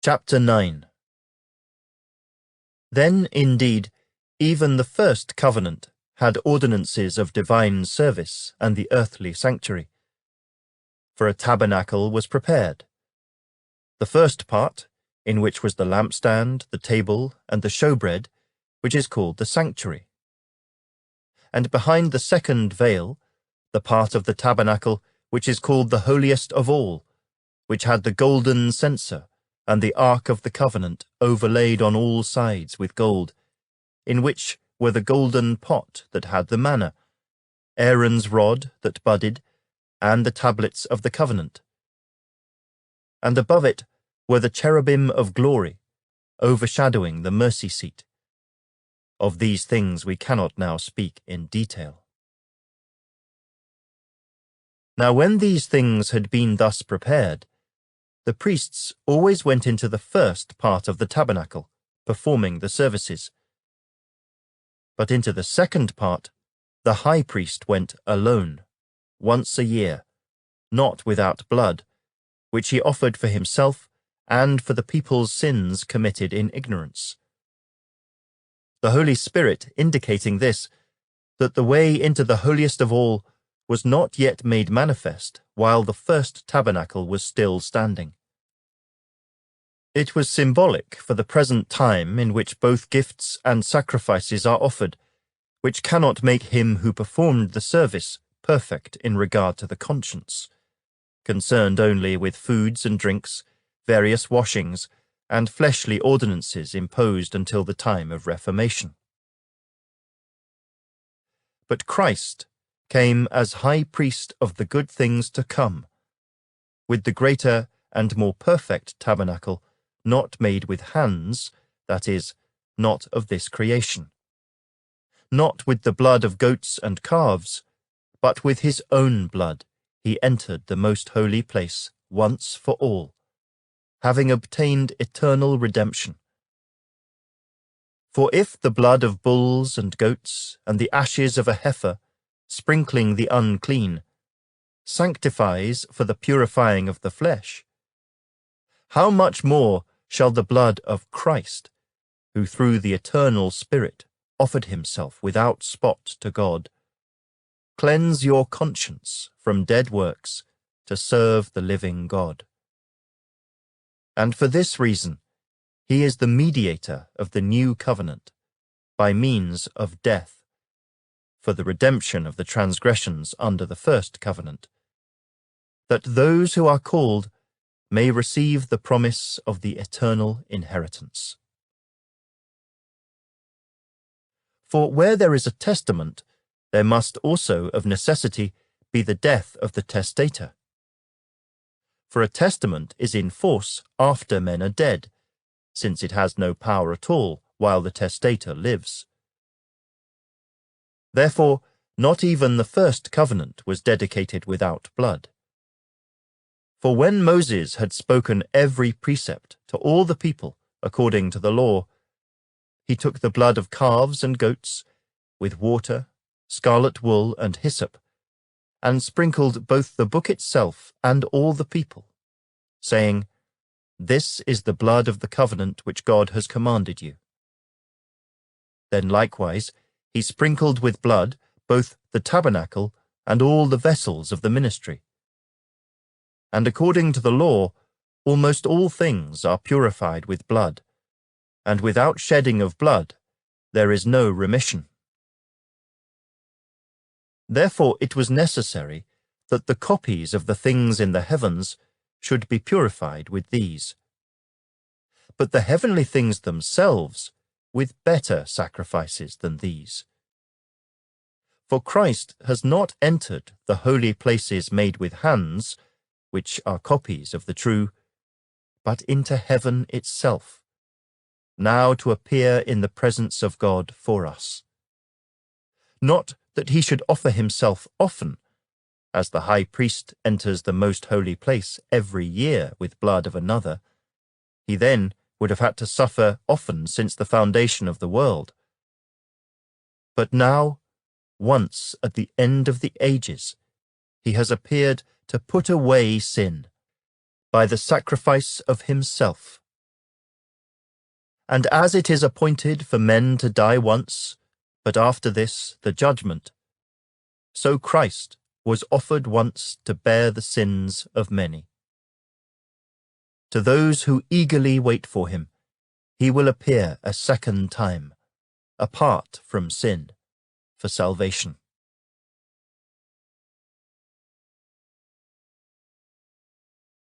Chapter 9. Then, indeed, even the first covenant had ordinances of divine service and the earthly sanctuary. For a tabernacle was prepared. The first part, in which was the lampstand, the table, and the showbread, which is called the sanctuary. And behind the second veil, the part of the tabernacle which is called the holiest of all, which had the golden censer, and the ark of the covenant overlaid on all sides with gold, in which were the golden pot that had the manna, Aaron's rod that budded, and the tablets of the covenant. And above it were the cherubim of glory, overshadowing the mercy seat. Of these things we cannot now speak in detail. Now when these things had been thus prepared, the priests always went into the first part of the tabernacle, performing the services. But into the second part the high priest went alone, once a year, not without blood, which he offered for himself and for the people's sins committed in ignorance. The Holy Spirit indicating this, that the way into the holiest of all was not yet made manifest while the first tabernacle was still standing. It was symbolic for the present time in which both gifts and sacrifices are offered, which cannot make him who performed the service perfect in regard to the conscience, concerned only with foods and drinks, various washings, and fleshly ordinances imposed until the time of Reformation. But Christ came as high priest of the good things to come, with the greater and more perfect tabernacle, not made with hands, that is, not of this creation. Not with the blood of goats and calves, but with his own blood he entered the most holy place once for all, having obtained eternal redemption. For if the blood of bulls and goats and the ashes of a heifer, sprinkling the unclean, sanctifies for the purifying of the flesh, how much more shall the blood of Christ, who through the eternal Spirit offered himself without spot to God, cleanse your conscience from dead works to serve the living God. And for this reason, he is the mediator of the new covenant, by means of death, for the redemption of the transgressions under the first covenant, that those who are called may receive the promise of the eternal inheritance. For where there is a testament, there must also of necessity be the death of the testator. For a testament is in force after men are dead, since it has no power at all while the testator lives. Therefore, not even the first covenant was dedicated without blood. For when Moses had spoken every precept to all the people according to the law, he took the blood of calves and goats, with water, scarlet wool, and hyssop, and sprinkled both the book itself and all the people, saying, "This is the blood of the covenant which God has commanded you." Then likewise he sprinkled with blood both the tabernacle and all the vessels of the ministry. And according to the law, almost all things are purified with blood, and without shedding of blood there is no remission. Therefore it was necessary that the copies of the things in the heavens should be purified with these, but the heavenly things themselves with better sacrifices than these. For Christ has not entered the holy places made with hands, which are copies of the true, but into heaven itself, now to appear in the presence of God for us. Not that he should offer himself often, as the high priest enters the most holy place every year with blood of another. He then would have had to suffer often since the foundation of the world. But now, once at the end of the ages, he has appeared to put away sin by the sacrifice of himself And as it is appointed for men to die once, but after this the judgment, so Christ was offered once to bear the sins of many. To those who eagerly wait for him, he will appear a second time, apart from sin, for salvation.